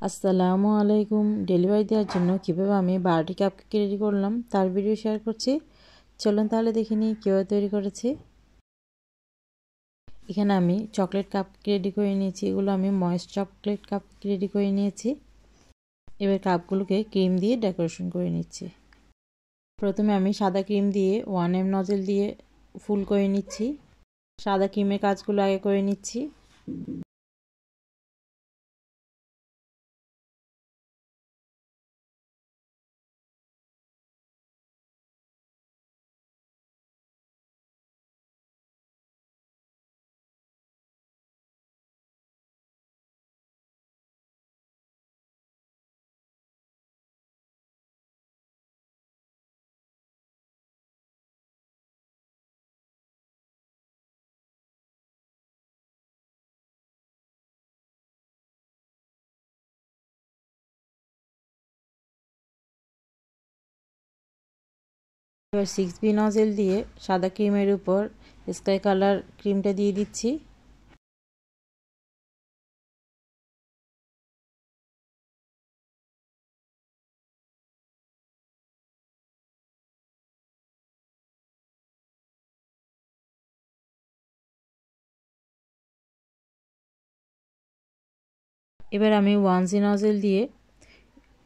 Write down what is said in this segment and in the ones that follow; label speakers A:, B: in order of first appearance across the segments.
A: আসসালামু আলাইকুম। ডেলিভারি দেওয়ার জন্য কীভাবে আমি 12টি কাপকেক রেডি করলাম তার ভিডিও শেয়ার করছি। চলুন তাহলে দেখে নিই কীভাবে তৈরি করেছি। এখানে আমি চকলেট কাপকেক রেডি করে নিয়েছি। এগুলো আমি ময়েস্ট চকলেট কাপকেক রেডি করে নিয়েছি। এবার কাপগুলোকে ক্রিম দিয়ে ডেকোরেশন করে নিচ্ছি। প্রথমে আমি সাদা ক্রিম দিয়ে 1M নজেল দিয়ে ফুল করে নিচ্ছি। সাদা ক্রিমের কাজগুলো আগে করে নিচ্ছি। এবার 6B নজেল দিয়ে সাদা ক্রিমের উপর স্কাই কালার ক্রিমটা দিয়ে দিচ্ছি। এবার আমি 1G নজেল দিয়ে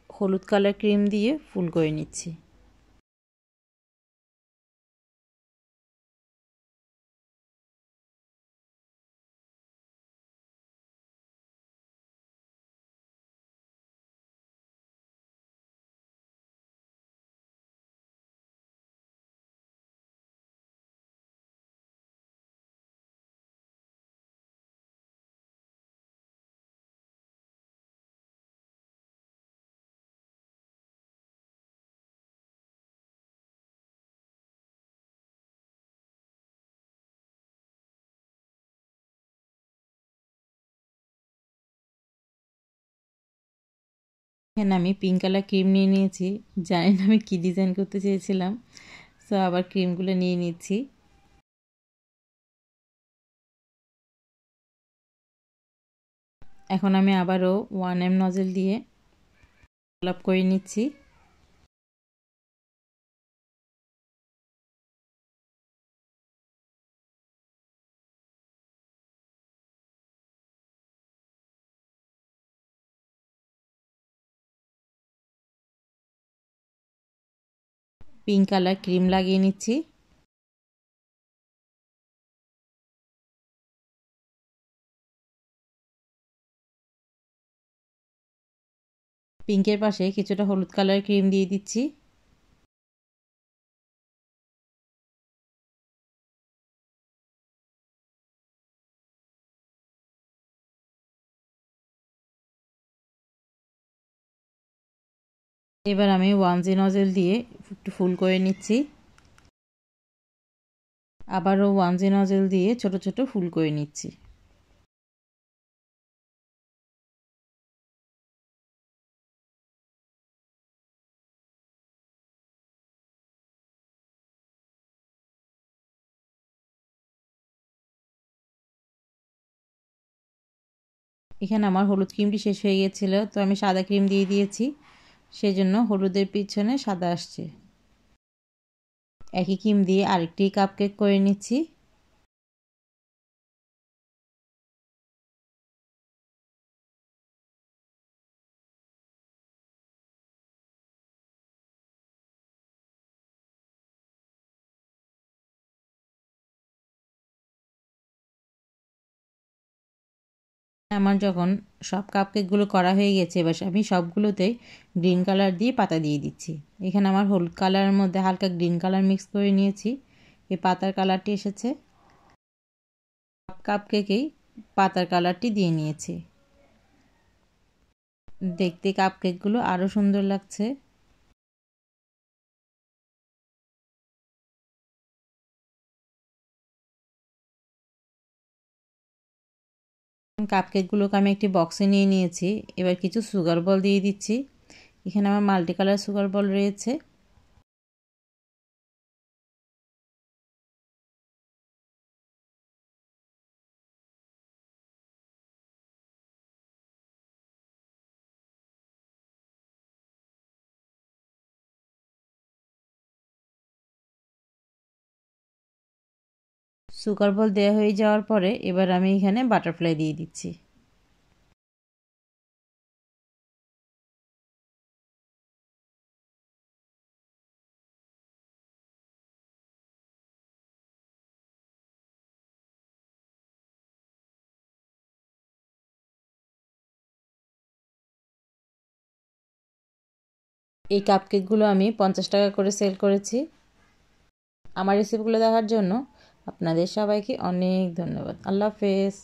A: হলুদ কালার ক্রিম দিয়ে ফুল করে নিচ্ছি। এখানে আমি পিঙ্ক কালার ক্রিম নিয়ে নিয়েছি। জানি না আমি কী ডিজাইন করতে চেয়েছিলাম, সো আবার ক্রিমগুলো নিয়ে নিচ্ছি। এখন আমি আবারও 1M নজেল দিয়ে ডেভেলপ করে নিচ্ছি। পিঙ্ক কালার ক্রিম লাগিয়ে নিচ্ছি। পিঙ্কের পাশে কিছুটা হলুদ কালার ক্রিম দিয়ে দিচ্ছি। এবার আমি 1G নজেল দিয়ে একটু ফুল করে নিচ্ছি। আবারও 1G নজেল দিয়ে ছোট ছোট ফুল করে নিচ্ছি। এখানে আমার হলুদ ক্রিমটি শেষ হয়ে গিয়েছিল, তো আমি সাদা ক্রিম দিয়ে দিয়েছি, সেজন্য হলুদের পিছনে সাদা আসছে। একই ক্রিম দিয়ে আরেকটি কাপকেক করে নিচ্ছি। আমার যখন সব কাপকেকগুলো করা হয়ে গেছে, এবার আমি সবগুলোতেই গ্রিন কালার দিয়ে পাতা দিয়ে দিচ্ছি। এখানে আমার হলুদ কালারের মধ্যে হালকা গ্রিন কালার মিক্স করে নিয়েছি, এই পাতার কালারটি এসেছে। সব কাপকেকেই পাতার কালারটি দিয়ে নিয়েছি। দেখতে কাপকেকগুলো আরও সুন্দর লাগছে। কাপকেকগুলোকে আমি একটি বক্সে নিয়ে নিয়েছি। এবার কিছু সুগার বল দিয়ে দিচ্ছি। এখানে আমার মাল্টি কালার সুগার বল রয়েছে। সুগার বল দেওয়া হয়ে যাওয়ার পরে এবার আমি এখানে বাটারফ্লাই দিয়ে দিচ্ছি। এই কাপকেকগুলো আমি 50 টাকা করে সেল করেছি। আমার রেসিপিগুলো দেখার জন্য আপনাদের সবাইকে অনেক ধন্যবাদ। আল্লাহ হাফেজ।